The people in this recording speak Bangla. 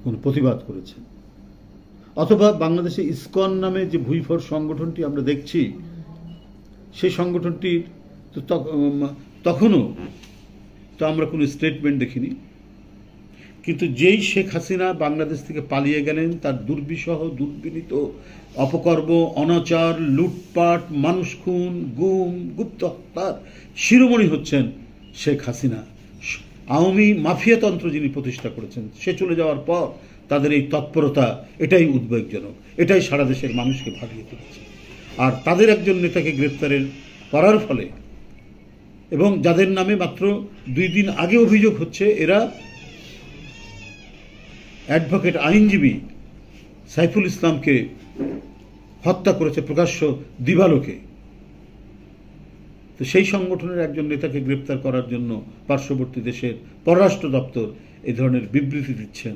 কোনো প্রতিবাদ করেছেন, অথবা বাংলাদেশে ইসকন নামে যে ভুইফর সংগঠনটি আমরা দেখছি, সেই সংগঠনটির তো তখনও তো আমরা কোনো স্টেটমেন্ট দেখিনি। কিন্তু যেই শেখ হাসিনা বাংলাদেশ থেকে পালিয়ে গেলেন, তার দুর্বিষহ দুর্বিনীত অপকর্ম, অনাচার, লুটপাট, মানুষ খুন, গুম, গুপ্ত হত্যার শিরোমণি হচ্ছেন শেখ হাসিনা। আওয়ামী মাফিয়াতন্ত্র যিনি প্রতিষ্ঠা করেছেন, সে চলে যাওয়ার পর তাদের এই তৎপরতা, এটাই উদ্বেগজনক, এটাই সারা দেশের মানুষকে ভাবিয়ে তুলেছে। আর তাদের একজন নেতাকে গ্রেপ্তারের করার ফলে, এবং যাদের নামে মাত্র 2 দিন আগে অভিযোগ হচ্ছে এরা অ্যাডভোকেট আইনজীবী সাইফুল ইসলামকে হত্যা করেছে প্রকাশ্য দিবালোকে, তো সেই সংগঠনের একজন নেতাকে গ্রেপ্তার করার জন্য পার্শ্ববর্তী দেশের পররাষ্ট্র দপ্তর এই ধরনের বিবৃতি দিচ্ছেন।